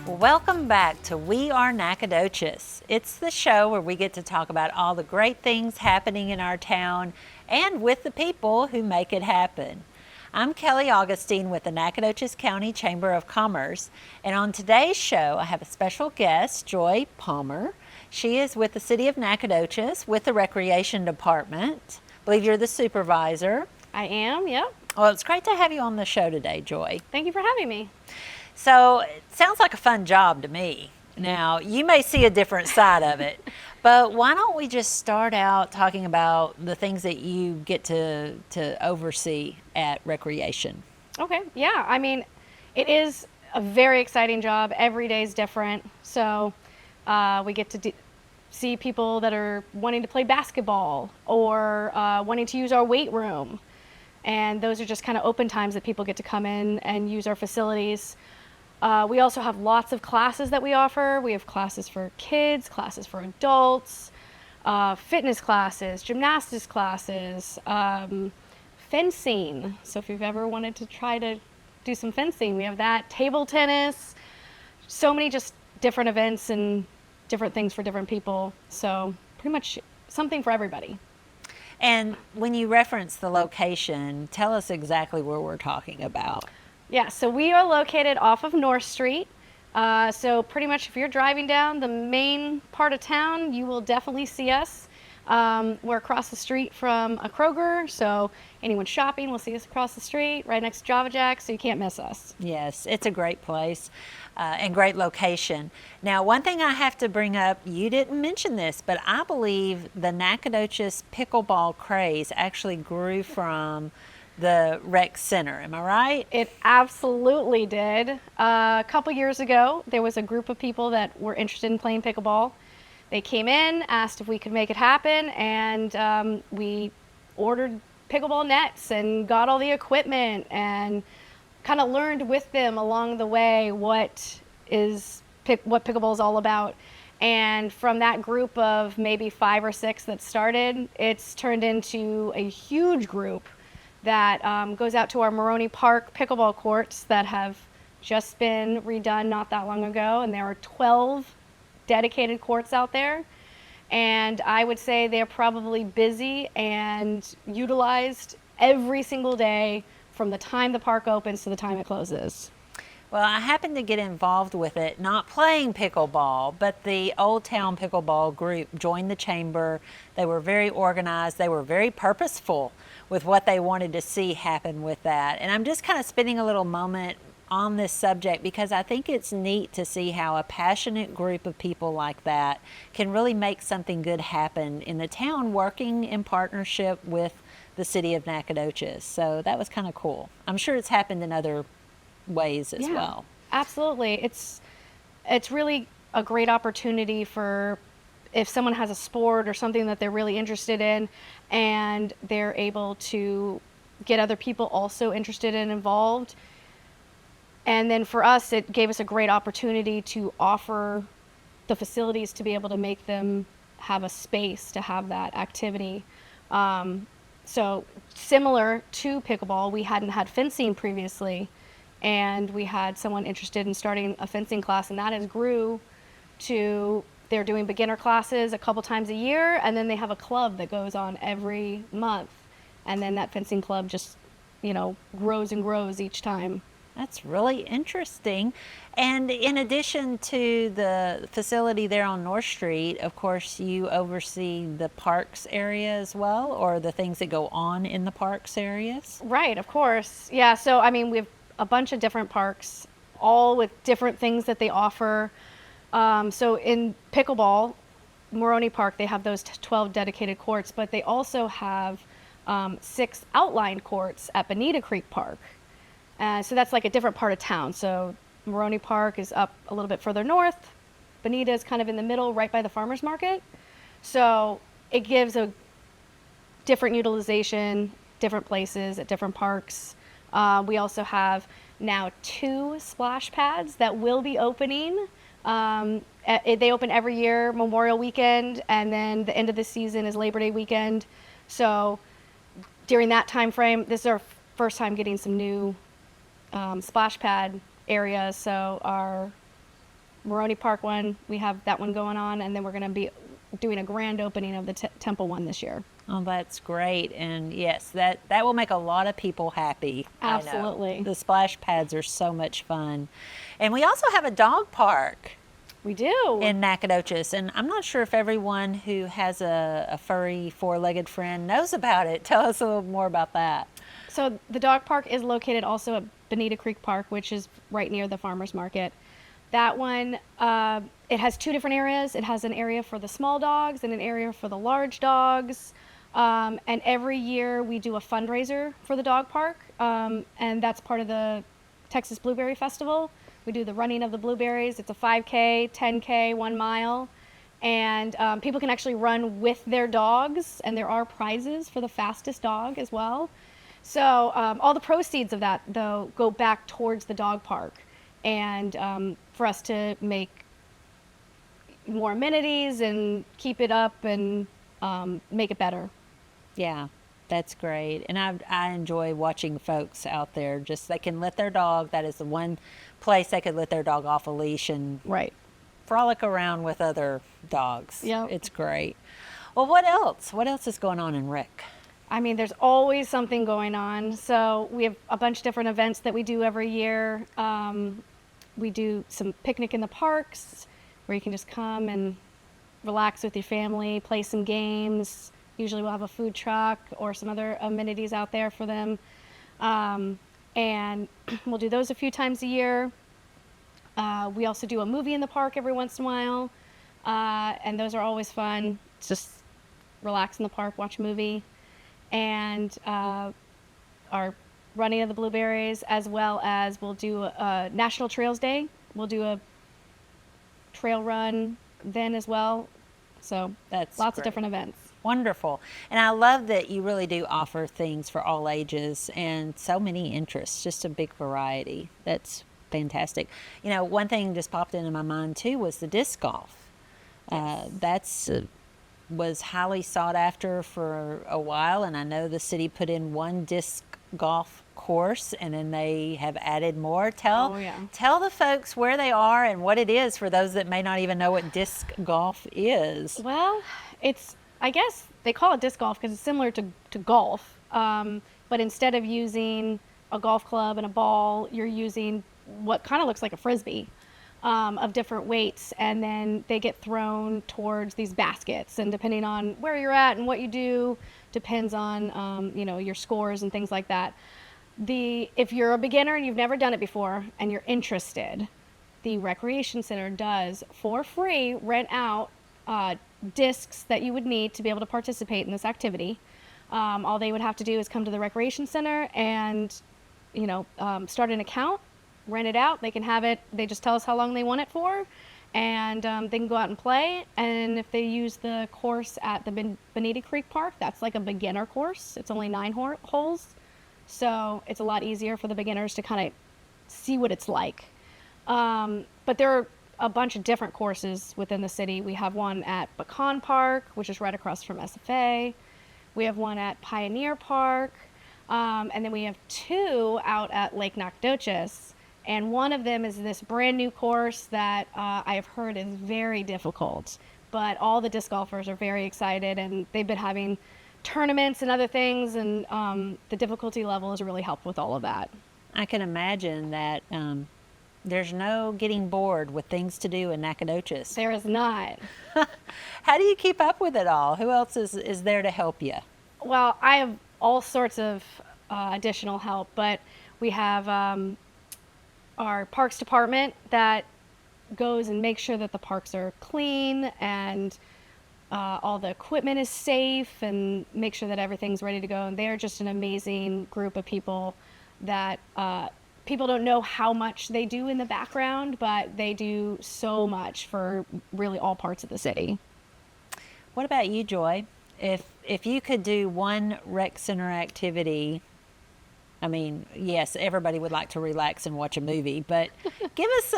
Welcome back to We Are Nacogdoches. It's the show where we get to talk about all the great things happening in our town and with the people who make it happen. I'm Kelly Augustine with the Nacogdoches County Chamber of Commerce, and on today's show I have a special guest, Joy Palmer. She is with the City of Nacogdoches with the Recreation Department. I believe you're the supervisor. I am, yep. Well, it's great to have you on the show today, Joy. Thank you for having me. So it sounds like a fun job to me. Now, you may see a different side of it, but why don't we just start out talking about the things that you get to oversee at Recreation? Okay, yeah, I mean, it is a very exciting job. Every day is different. So we get to see people that are wanting to play basketball or wanting to use our weight room. And those are just kind of open times that people get to come in and use our facilities. We also have lots of classes that we offer. We have classes for kids, classes for adults, fitness classes, gymnastics classes, fencing. So if you've ever wanted to try to do some fencing, we have that. Table tennis, so many just different events and different things for different people. So pretty much something for everybody. And when you reference the location, tell us exactly where we're talking about. Yeah, so we are located off of North Street. So pretty much if you're driving down the main part of town, you will definitely see us. We're across the street from a Kroger, so anyone shopping will see us across the street, right next to Java Jack, so you can't miss us. Yes, it's a great place and great location. Now, one thing I have to bring up, you didn't mention this, but I believe the Nacogdoches pickleball craze actually grew from the rec center. Am I right? It absolutely did. A couple years ago, there was a group of people that were interested in playing pickleball. They came in, asked if we could make it happen, and we ordered pickleball nets and got all the equipment and kind of learned with them along the way what pickleball is all about. And from that group of maybe 5 or 6 that started, it's turned into a huge group that goes out to our Moroni Park pickleball courts that have just been redone not that long ago. And there are 12 dedicated courts out there. And I would say they're probably busy and utilized every single day from the time the park opens to the time it closes. Well, I happened to get involved with it, not playing pickleball, but the Old Town Pickleball group joined the chamber. They were very organized. They were very purposeful with what they wanted to see happen with that. And I'm just kind of spending a little moment on this subject because I think it's neat to see how a passionate group of people like that can really make something good happen in the town, working in partnership with the City of Nacogdoches. So that was kind of cool. I'm sure it's happened in other ways as well. Absolutely. It's really a great opportunity for if someone has a sport or something that they're really interested in and they're able to get other people also interested and involved. And then for us, it gave us a great opportunity to offer the facilities to be able to make them have a space to have that activity. So similar to pickleball, we hadn't had fencing previously, and we had someone interested in starting a fencing class, and that has grew to they're doing beginner classes a couple times a year, and then they have a club that goes on every month, and then that fencing club just, grows and grows each time. That's really interesting. And in addition to the facility there on North Street, of course, you oversee the parks area as well, or the things that go on in the parks areas? Right, of course. Yeah, so I mean, we have a bunch of different parks, all with different things that they offer. So in pickleball, Moroni Park, they have those 12 dedicated courts, but they also have 6 outlined courts at Bonita Creek Park. So that's like a different part of town. So Moroni Park is up a little bit further north. Bonita is kind of in the middle, right by the farmer's market. So it gives a different utilization, different places at different parks. We also have now 2 splash pads that will be opening. They open every year, Memorial Weekend, and then the end of the season is Labor Day weekend. So during that time frame, this is our first time getting some new splash pad areas. So our Moroni Park one, we have that one going on, and then we're going to be doing a grand opening of the Temple one this year. Oh, that's great. And yes, that will make a lot of people happy. Absolutely. I know. The splash pads are so much fun. And we also have a dog park We do. in Nacogdoches. And I'm not sure if everyone who has a furry four-legged friend knows about it. Tell us a little more about that. So the dog park is located also at Bonita Creek Park, which is right near the farmers market. That one, it has two different areas. It has an area for the small dogs and an area for the large dogs. And every year we do a fundraiser for the dog park, and that's part of the Texas Blueberry Festival. We do the running of the blueberries. It's a 5K, 10K, 1 mile. And people can actually run with their dogs, and there are prizes for the fastest dog as well. So all the proceeds of that, though, go back towards the dog park, and for us to make more amenities and keep it up and make it better. Yeah, that's great. And I enjoy watching folks out there. Just they can let their dog, that is the one place they could let their dog off a leash and Right. frolic around with other dogs. Yep. It's great. Well, what else? What else is going on in Rec? I mean, there's always something going on. So we have a bunch of different events that we do every year. We do some picnic in the parks where you can just come and relax with your family, play some games. Usually we'll have a food truck or some other amenities out there for them. And we'll do those a few times a year. We also do a movie in the park every once in a while. And those are always fun. It's just relax in the park, watch a movie. And our running of the blueberries, as well as we'll do a National Trails Day. We'll do a trail run then as well. So That's lots of great. different events. Wonderful. And I love that you really do offer things for all ages and so many interests, just a big variety. That's fantastic. You know, one thing just popped into my mind too was the disc golf. That's was highly sought after for a while, and I know the city put in one disc golf course and then they have added more. Tell the folks where they are and what it is for those that may not even know what disc golf is. Well, I guess they call it disc golf because it's similar to golf, but instead of using a golf club and a ball, you're using what kind of looks like a frisbee of different weights, and then they get thrown towards these baskets, and depending on where you're at and what you do depends on your scores and things like that. If you're a beginner and you've never done it before and you're interested, the Recreation Center does for free rent out discs that you would need to be able to participate in this activity. All they would have to do is come to the Recreation Center and start an account, rent it out. They can have it. They just tell us how long they want it for, and they can go out and play. And if they use the course at the Bonita Creek Park, that's like a beginner course. It's only 9 holes, so it's a lot easier for the beginners to kind of see what it's like. But there are a bunch of different courses within the city. We have one at Pecan Park, which is right across from SFA. We have one at Pioneer Park, and then we have 2 out at Lake Nacogdoches. And one of them is this brand new course that I have heard is very difficult. But all the disc golfers are very excited, and they've been having tournaments and other things, and the difficulty level has really helped with all of that. I can imagine that there's no getting bored with things to do in Nacogdoches. There is not. How do you keep up with it all? Who else is there to help you? Well, I have all sorts of additional help, but we have our parks department that goes and makes sure that the parks are clean and all the equipment is safe and make sure that everything's ready to go. And they're just an amazing group of people that people don't know how much they do in the background, but they do so much for really all parts of the city. What about you, Joy? If you could do one rec center activity, I mean, yes, everybody would like to relax and watch a movie, but give us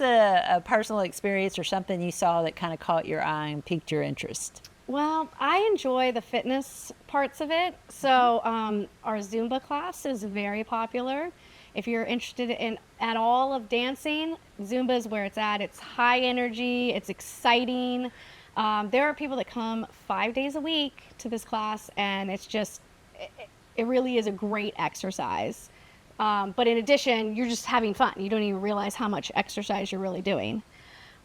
a personal experience or something you saw that kind of caught your eye and piqued your interest. Well, I enjoy the fitness parts of it. So our Zumba class is very popular, If you're interested in at all of dancing, Zumba is where it's at. It's high energy, it's exciting. There are people that come 5 days a week to this class, and it's just, it really is a great exercise. But in addition, you're just having fun. You don't even realize how much exercise you're really doing.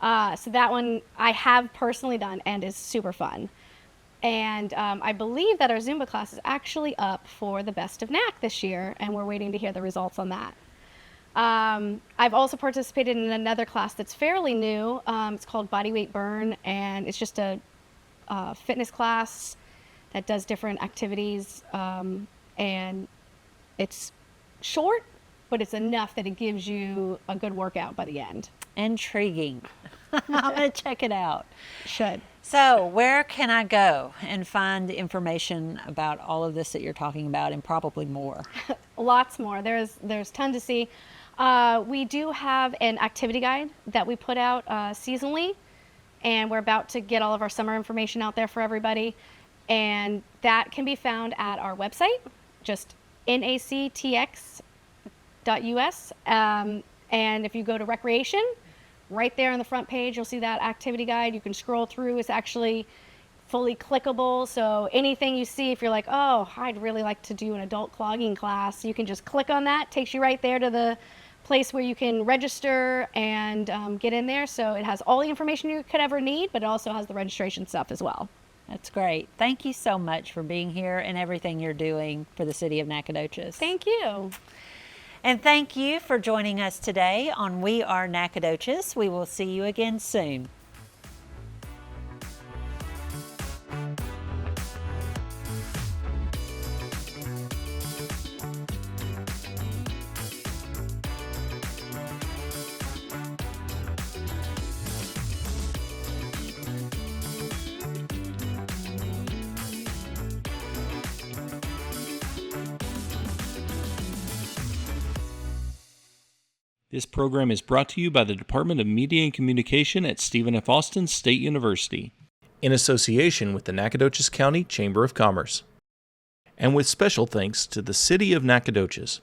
So that one I have personally done and is super fun. And I believe that our Zumba class is actually up for the Best of Nac this year, and we're waiting to hear the results on that. I've also participated in another class that's fairly new. It's called Bodyweight Burn, and it's just a fitness class that does different activities, and it's short, but it's enough that it gives you a good workout by the end. Intriguing. I'm going to check it out. Should. So, where can I go and find information about all of this that you're talking about, and probably more? Lots more. There's ton to see. We do have an activity guide that we put out seasonally, and we're about to get all of our summer information out there for everybody. And that can be found at our website, just nactx.us. And if you go to recreation, right there on the front page, you'll see that activity guide. You can scroll through. It's actually fully clickable. So anything you see, if you're like, oh, I'd really like to do an adult clogging class, you can just click on that. It takes you right there to the place where you can register and get in there. So it has all the information you could ever need, but it also has the registration stuff as well. That's great. Thank you so much for being here and everything you're doing for the city of Nacogdoches. Thank you. And thank you for joining us today on We Are Nacogdoches. We will see you again soon. This program is brought to you by the Department of Media and Communication at Stephen F. Austin State University, in association with the Nacogdoches County Chamber of Commerce, and with special thanks to the City of Nacogdoches.